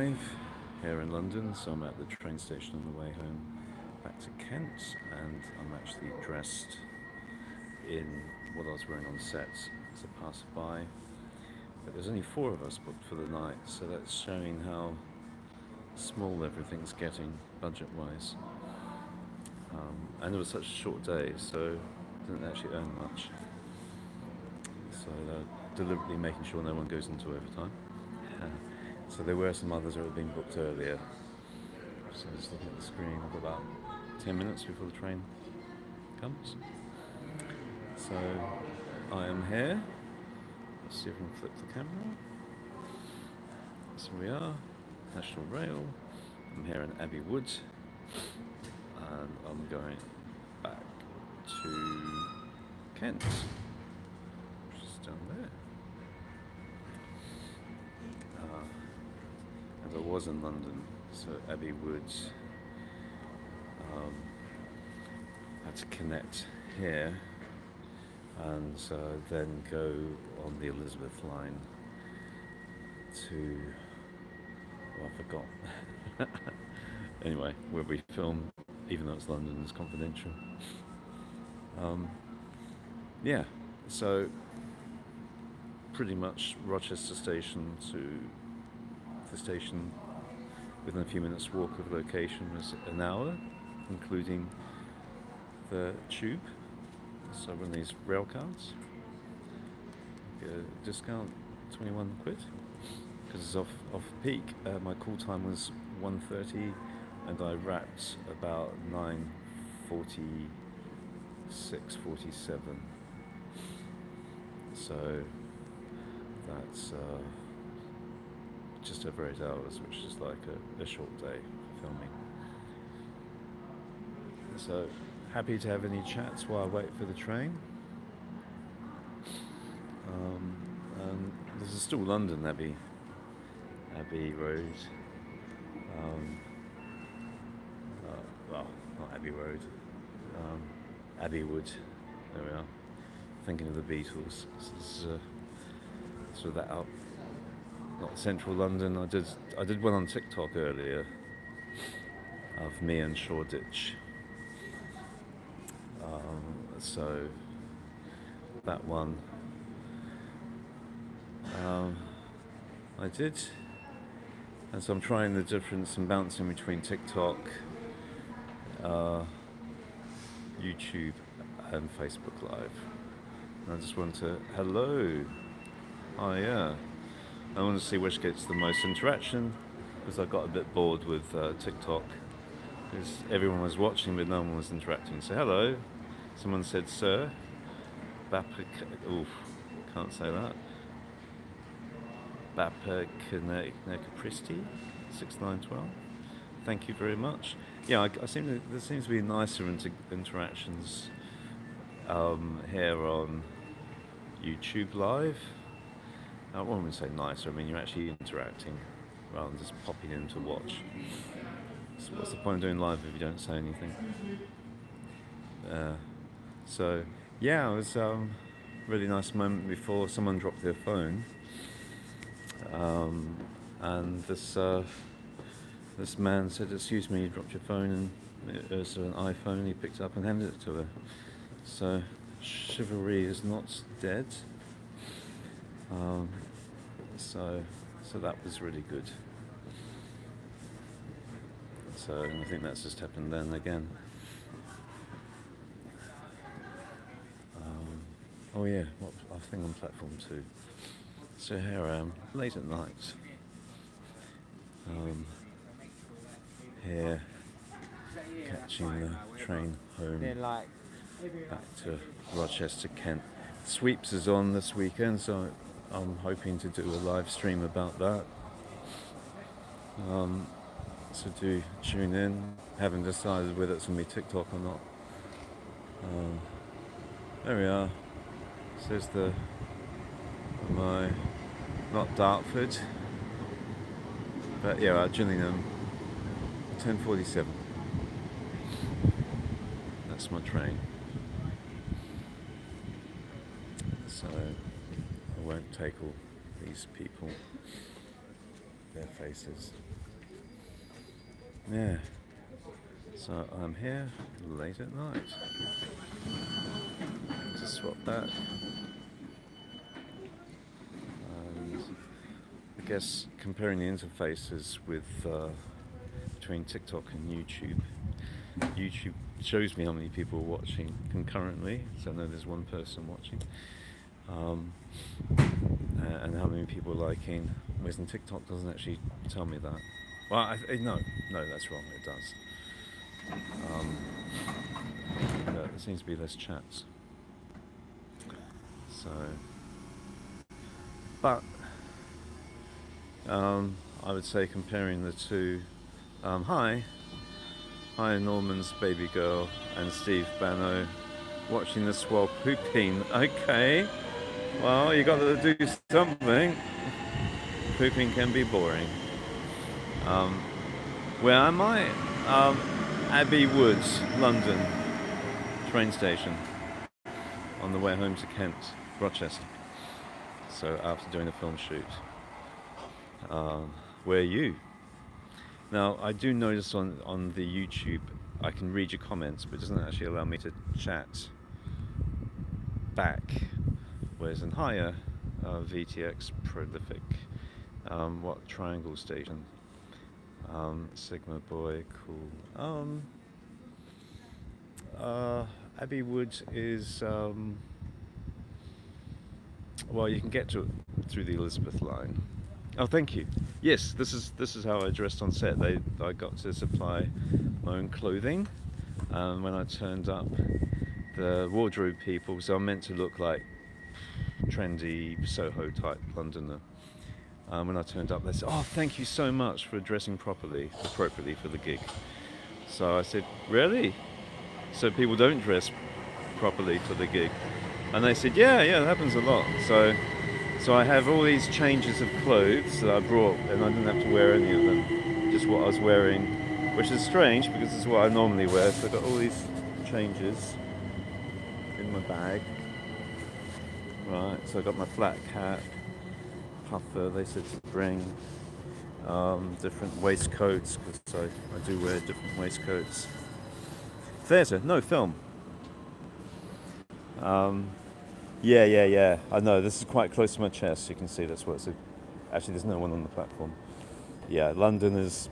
5 here in London, so I'm at the train station on the way home back to Kent, and I'm actually dressed in what I was wearing on set as a passerby. But there's only 4 of us booked for the night, so that's showing how small everything's getting budget-wise. And it was such a short day, so didn't actually earn much. So they're deliberately making sure no one goes into overtime. So there were some others that had been booked earlier. So just looking at the screen, I've got about 10 minutes before the train comes. So I am here. Let's see if I can flip the camera. So we are, National Rail. I'm here in Abbey Wood, and I'm going back to Kent, which is down there. And I was in London, so Abbey Wood. Had to connect here, and then go on the Elizabeth line to. Oh, I forgot. Anyway, where we film, even though it's London, it's confidential. Yeah, so pretty much Rochester station to the station within a few minutes walk of location was an hour, including the tube. So one of these rail cards, get a discount, 21 quid, because it's off peak. My call time was 1:30, and I wrapped about 9:46, 47. So that's just over 8 hours, which is like a short day for filming. So happy to have any chats while I wait for the train. And this is still London, Abbey Road. Well, not Abbey Road. Abbey Wood. There we are. Thinking of the Beatles. This is sort of that out, not central London. I did one on TikTok earlier of me and Shoreditch. So that one I did, and so I'm trying the difference and bouncing between TikTok, YouTube and Facebook Live. And I just want to, hello, oh yeah, I want to see which gets the most interaction, because I got a bit bored with TikTok, because everyone was watching but no one was interacting. So hello, someone said sir, can't say that. Bapakanekapristi 6912. Thank you very much. Yeah, there seems to be nicer interactions here on YouTube Live. I wouldn't say nicer. I mean, you're actually interacting rather than just popping in to watch. So what's the point of doing live if you don't say anything? So yeah, it was a really nice moment before someone dropped their phone. And this man said, "Excuse me, you dropped your phone," and it was an iPhone. He picked it up and handed it to her. So chivalry is not dead. So that was really good. So I think that's just happened then again. Oh yeah, I think on platform 2. So here I am, late at night. Here, catching the train home back to Rochester, Kent. Sweeps is on this weekend, so I'm hoping to do a live stream about that. So do tune in. Haven't decided whether it's going to be TikTok or not. There we are. Says not Dartford, but yeah, Gillingham, 10:47. That's my train. So I won't take all these people. their faces. Yeah. So I'm here late at night. Just swap back. And I guess comparing the interfaces with between TikTok and YouTube. YouTube shows me how many people are watching concurrently, so I know there's one person watching, and how many people are liking. Whereas in TikTok doesn't actually tell me that. Well, no, that's wrong. It does. But there seems to be less chats. So, but I would say comparing the two. Hi, Norman's baby girl and Steve Banno, watching this while pooping. Okay, well, you got to do something. Pooping can be boring. Where am I? Abbey Woods, London, train station, on the way home to Kent, Rochester. So after doing a film shoot. Where are you? Now, I do notice on the YouTube, I can read your comments, but it doesn't actually allow me to chat back. Whereas in higher, VTX, prolific, what triangle station? Sigma boy, cool. Abbey Wood is, well, you can get to it through the Elizabeth line. Oh, thank you. Yes, this is how I dressed on set. I got to supply my own clothing. When I turned up, the wardrobe people, so I'm meant to look like trendy Soho type Londoner. When I turned up, they said, "Oh, thank you so much for dressing appropriately for the gig." So I said, "Really? So people don't dress properly for the gig?" And they said, "Yeah, it happens a lot." So I have all these changes of clothes that I brought, and I didn't have to wear any of them, just what I was wearing, which is strange because this is what I normally wear. So I've got all these changes in my bag. Right, so I got my flat cap, puffer, they said to bring, different waistcoats, because I do wear different waistcoats. Theatre, no, film. Yeah. I know, this is quite close to my chest. You can see that's what it's. Actually, there's no one on the platform. Yeah, London is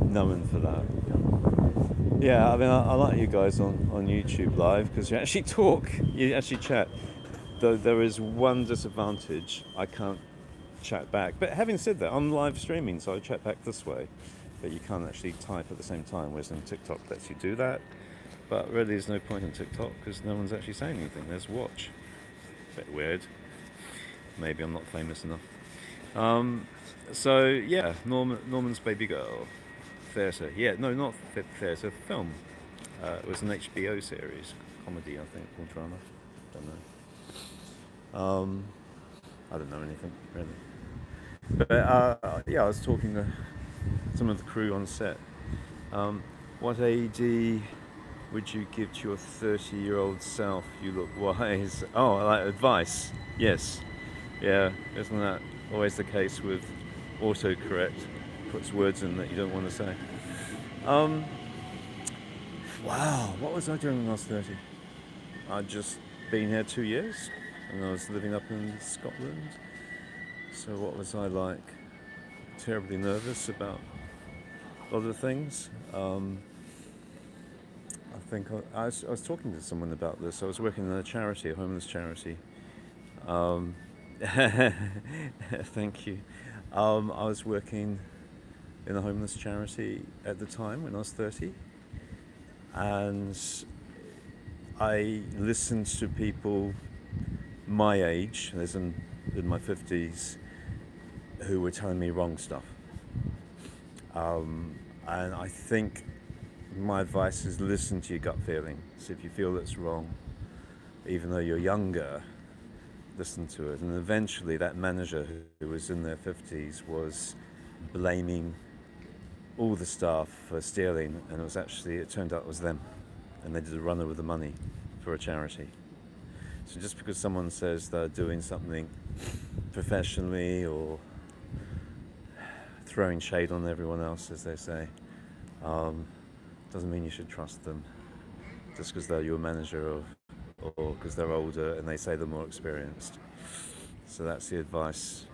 known for that. Yeah, I mean, I like you guys on YouTube Live because you actually talk, you actually chat. Though there is one disadvantage, I can't chat back. But having said that, I'm live streaming, so I chat back this way. But you can't actually type at the same time, whereas in TikTok lets you do that. But really, there's no point in TikTok because no one's actually saying anything. There's watch. Bit weird. Maybe I'm not famous enough. So yeah, Norman's baby girl, theatre. Yeah, no, not theatre, film. It was an HBO series, comedy, I think, or drama. Don't know. I don't know anything really. But yeah, I was talking to some of the crew on set. What AD would you give to your 30-year-old self? You look wise. Oh, I like advice. Yes. Yeah, isn't that always the case with autocorrect? Puts words in that you don't want to say. Wow, what was I doing when I was 30? I'd just been here 2 years and I was living up in Scotland. So what was I like? Terribly nervous about a lot of things. I think I was talking to someone about this. I was working in a charity, a homeless charity. Thank you. I was working in a homeless charity at the time when I was 30. And I listened to people my age, as in my 50s, who were telling me wrong stuff. And I think my advice is listen to your gut feeling. So if you feel it's wrong, even though you're younger, listen to it. And eventually that manager who was in their 50s was blaming all the staff for stealing, and it turned out it was them. And they did a runner with the money for a charity. So just because someone says they're doing something professionally or throwing shade on everyone else, as they say. Doesn't mean you should trust them just because they're your manager or because they're older and they say they're more experienced. So that's the advice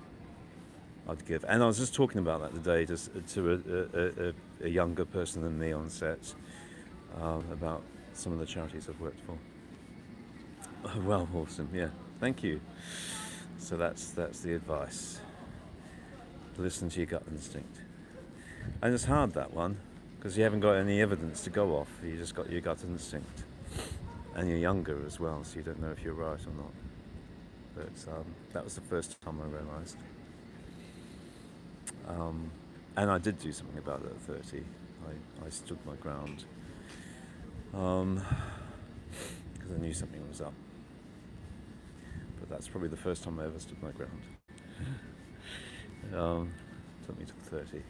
I'd give. And I was just talking about that today to a younger person than me on set about some of the charities I've worked for. Oh, well, awesome, yeah, thank you. So that's the advice. Listen to your gut instinct. And it's hard, that one, because you haven't got any evidence to go off. You just got your gut instinct. And you're younger as well, so you don't know if you're right or not. But that was the first time I realised. And I did do something about it at 30. I stood my ground. Because I knew something was up. But that's probably the first time I ever stood my ground. Took me to 30.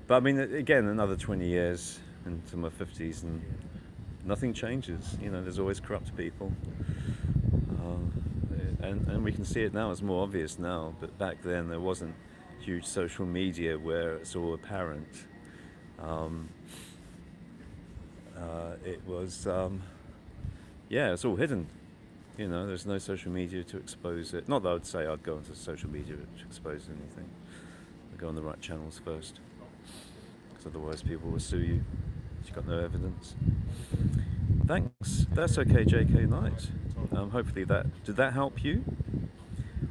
But I mean, again, another 20 years into my 50s and nothing changes. You know, there's always corrupt people. And we can see it now, it's more obvious now, but back then there wasn't huge social media where it's all apparent. It was, it's all hidden. You know, there's no social media to expose it. Not that I would say I'd go into social media to expose anything. I'd go on the right channels first, because otherwise people will sue you if you've got no evidence. Thanks. That's okay, JK Knight. Hopefully did that help you?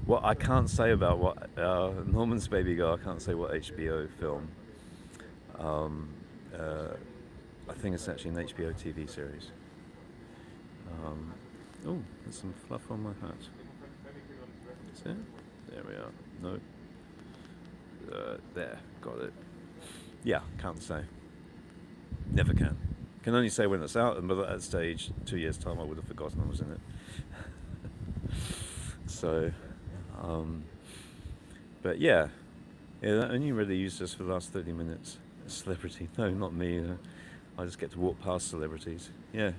What I can't say about what Norman's Baby Girl, I can't say what HBO film. I think it's actually an HBO TV series. Oh, there's some fluff on my hat. Is it? There we are. No. There, got it. Yeah, can't say. Never can. Can only say when it's out, and by that stage, 2 years' time, I would have forgotten I was in it. So, but yeah, that only really used us for the last 30 minutes. A celebrity? No, not me. I just get to walk past celebrities. Yeah,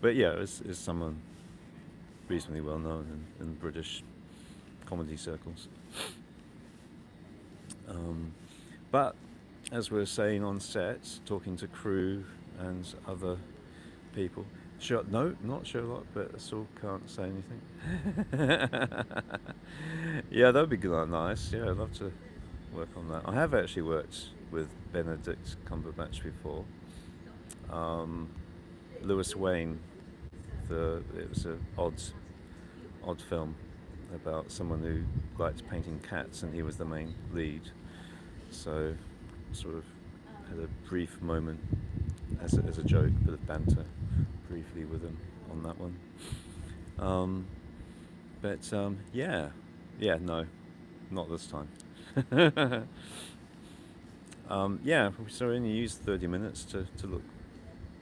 but yeah, it's someone reasonably well known in British comedy circles. But as we were saying on set, talking to crew and other people. No, not Sherlock, but I still can't say anything. Yeah, that would be good, nice. Yeah, I'd love to work on that. I have actually worked with Benedict Cumberbatch before. Lewis Wayne, it was an odd film about someone who liked painting cats, and he was the main lead. So, sort of had a brief moment as a joke, bit of banter, briefly with him on that one. No, not this time. So we only used 30 minutes to look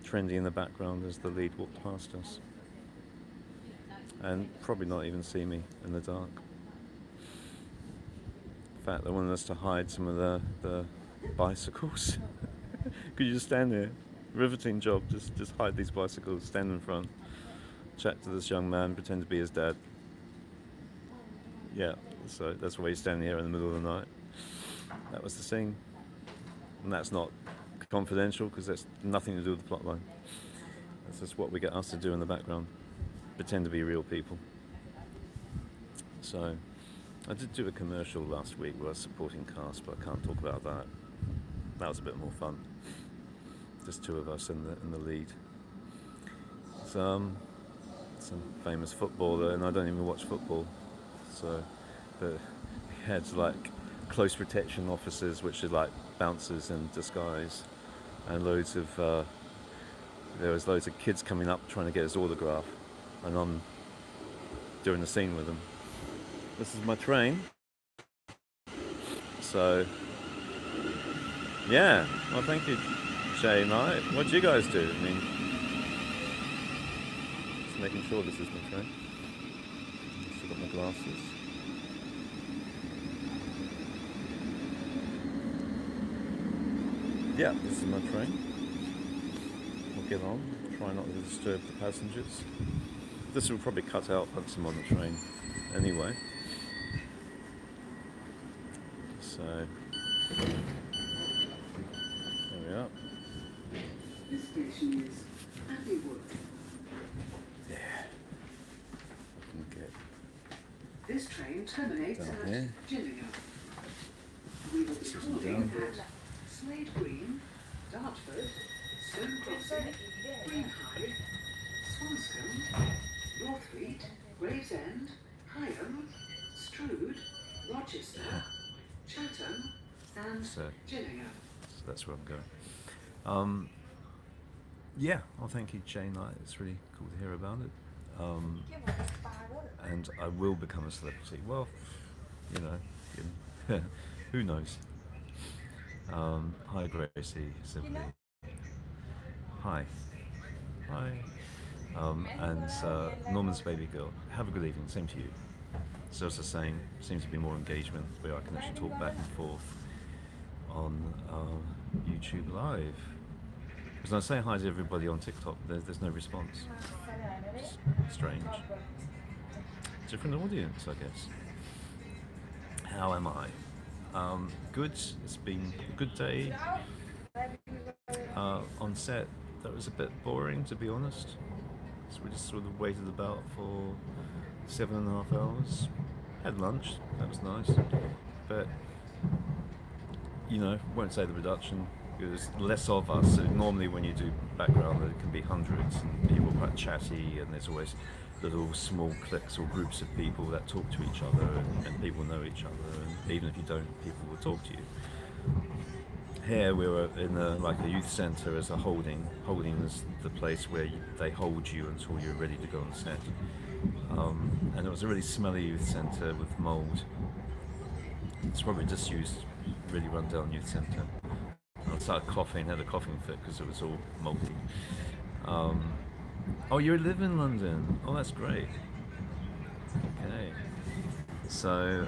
trendy in the background as the lead walked past us. And probably not even see me in the dark. In fact, they wanted us to hide some of the bicycles. Could you just stand there? Riveting job, just hide these bicycles, stand in front, chat to this young man, pretend to be his dad. Yeah, so that's why he's standing here in the middle of the night. That was the scene. And that's not confidential, because that's nothing to do with the plot line. That's just what we get asked to do in the background. Pretend to be real people. So, I did do a commercial last week where I was supporting cast, but I can't talk about that. That was a bit more fun. Just two of us in the lead. Some famous footballer, and I don't even watch football. So, but we had like close protection officers, which are like bouncers in disguise, and there was loads of kids coming up trying to get his autograph, and I'm doing the scene with them. This is my train. So, yeah. Well, thank you, Jay Knight. What do you guys do? I mean, just making sure this is my train. Still got my glasses. Yeah, this is my train. We'll get on. Try not to disturb the passengers. This will probably cut out once I'm on the train anyway. So, station is Abbey Wood. Yeah. Okay. This train terminates Down at here. Gillingham. We will be This is calling down. at Slade Green, Dartford, Stone Crossing, Greenhithe, Swanscombe, Northfleet, Gravesend, Higham, Strood, Rochester, Chatham, and So Gillingham. that's where I'm going. Yeah, well, thank you, Jane. It's really cool to hear about it. And I will become a celebrity. Well, you know, who knows? Hi, Gracie, simply. Hi. Hi. And Norman's baby girl. Have a good evening. Same to you. So it's the same. Seems to be more engagement where I can actually talk back and forth on YouTube Live. Because when I say hi to everybody on TikTok, there's no response. It's strange. Different audience, I guess. How am I? Good. It's been a good day. On set, that was a bit boring, to be honest. So we just sort of waited about for 7.5 hours. Had lunch, that was nice. But, you know, won't say the production, because less of us. So normally when you do background, there can be hundreds, and people are quite chatty, and there's always little small cliques or groups of people that talk to each other, and people know each other, and even if you don't, people will talk to you. Here we were in like a youth centre as a holding. Holding is the place where they hold you until you're ready to go on set. And it was a really smelly youth centre with mould. It's probably disused, really run down youth centre. I started coughing, had a coughing fit because it was all mouldy. Oh, you live in London? Oh, that's great. Okay. So,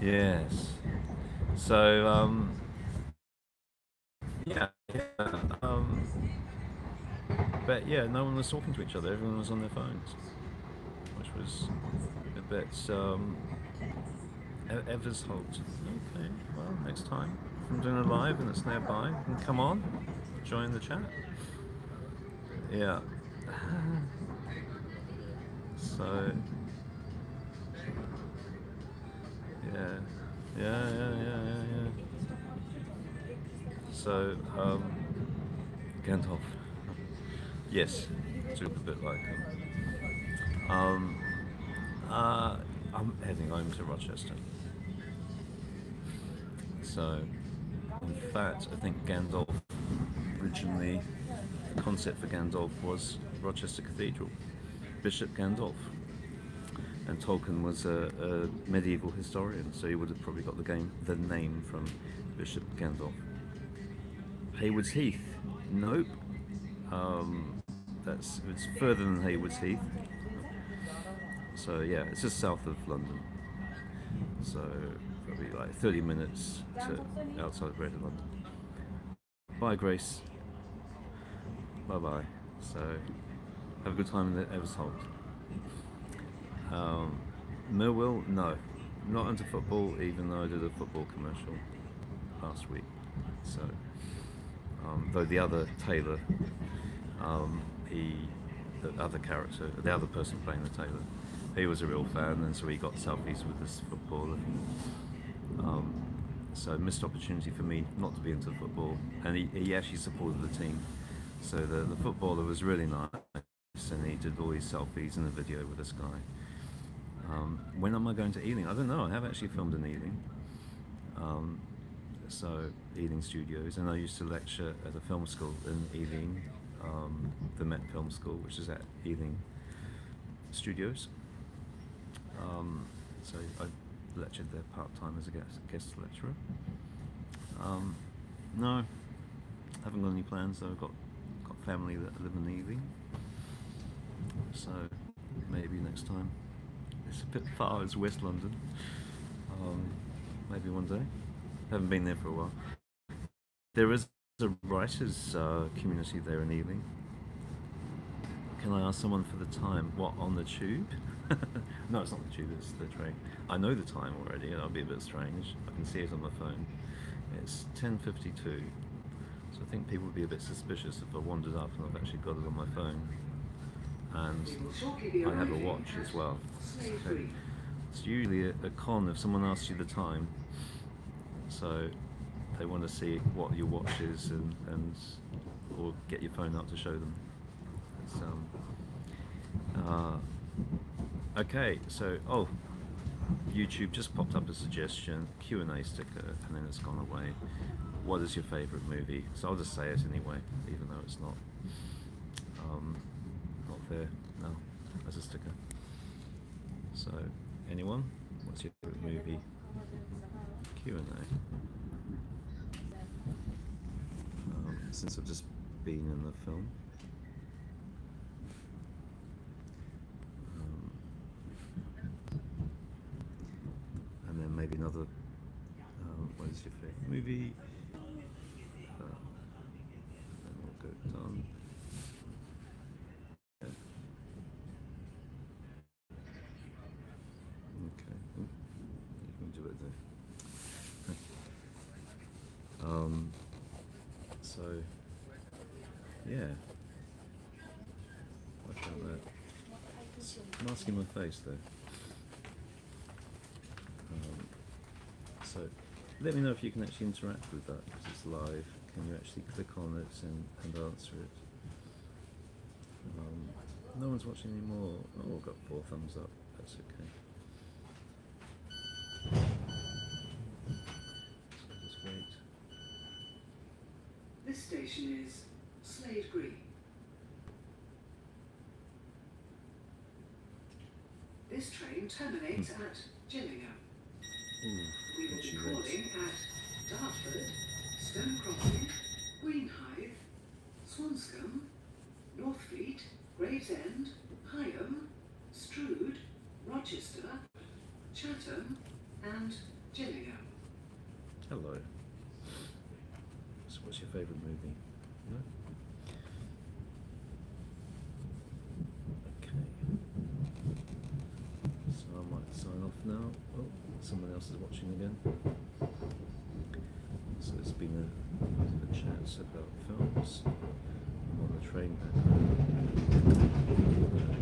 yes. So, yeah. But yeah, no one was talking to each other. Everyone was on their phones, which was a bit Eversholt. Okay, well, next time if I'm doing a live and it's nearby, then come on, join the chat. Yeah. So. Yeah. So, Gandalf. Yes, it's a bit like him. I'm heading home to Rochester. So, in fact, I think Gandalf originally, the concept for Gandalf was Rochester Cathedral, Bishop Gandalf. And Tolkien was a medieval historian, so he would have probably got the name from Bishop Gandalf. Haywards Heath? Nope. It's further than Haywards Heath. So yeah, it's just south of London. So probably like 30 minutes to outside of Greater London. Bye, Grace. Bye bye. So have a good time in the Eversholt. Millwall? No. Not into football, even though I did a football commercial last week. So, though the other Taylor, the other character, the other person playing the Taylor, he was a real fan, and so he got selfies with this footballer. So missed opportunity for me not to be into football, and he actually supported the team. So the footballer was really nice, and he did all these selfies and a video with this guy. When am I going to Ealing? I don't know. I have actually filmed in Ealing. So Ealing Studios, and I used to lecture at a film school in Ealing, the Met Film School, which is at Ealing Studios. So I lectured there part-time as a guest lecturer. No, haven't got any plans though. I've got family that live in Ealing, so maybe next time. It's a bit far, it's West London. Maybe one day. Haven't been there for a while. There is a writers' community there in Ealing. Can I ask someone for the time? What, on the tube? No, it's not the tube, it's the train. I know the time already, and that'll be a bit strange. I can see it on my phone. It's 10:52, so I think people would be a bit suspicious if I wandered up and I've actually got it on my phone. And I have a watch as well. So it's usually a con if someone asks you the time, so they want to see what your watch is and or get your phone up to show them. It's, okay, so YouTube just popped up a suggestion, Q&A sticker, and then it's gone away. What is your favourite movie? So I'll just say it anyway, even though it's not there now as a sticker. So, anyone? What's your favourite movie? Q&A. Since I've just been in the film. And then maybe another, what is your favourite movie? And we'll go done. Yeah. Okay. You can do it there. So, yeah. Watch out there. It's masking my face though. So, let me know if you can actually interact with that because it's live. Can you actually click on it and answer it? No one's watching anymore. Oh, I've got 4 thumbs up. That's okay. So just wait. This station is Slade Green. This train terminates at Gillingham. Ooh, We will be itchy calling legs. at Dartford, Stone Crossing, Greenhithe, Swanscombe, Northfleet, Gravesend, Higham, Strood, Rochester, Chatham, and Gillingham. Hello. So what's your favourite movie? No? Okay. So I might sign off now. Oh, someone else is watching again. So it's been a chat about films. I'm on the train back home. And I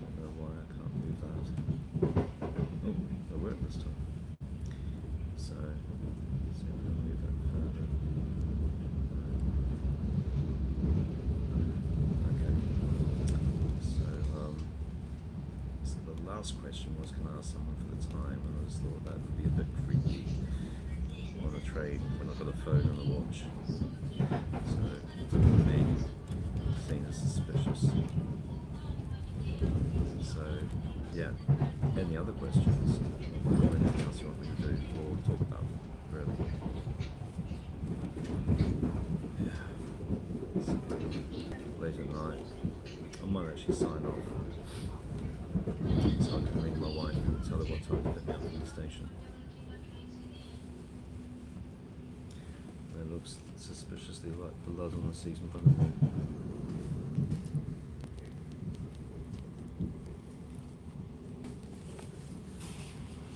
don't know why I can't move that. Oh, I worked this time. So, let's see if we can move that further. Okay. So the last question was, can I ask someone for the time? And I just thought that would be a bit freaky on a train when I've got a phone and a watch. So, for me, seen as suspicious. So, yeah. Any other questions? Or anything else you want me to do or talk about? Really? Yeah. It's late at night. I might actually sign off. So I can ring my wife and tell her what time to pick me up from the station. There looks suspiciously like blood on the seat in front of me.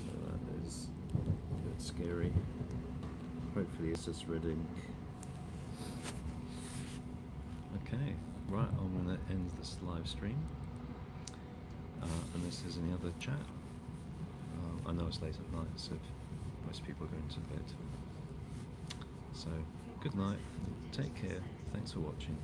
So that is a bit scary. Hopefully it's just red ink. Okay, right, I'm going to end this live stream. Unless there's any other chat. I know it's late at night, so most people are going to bed. So, good night, take care, thanks for watching.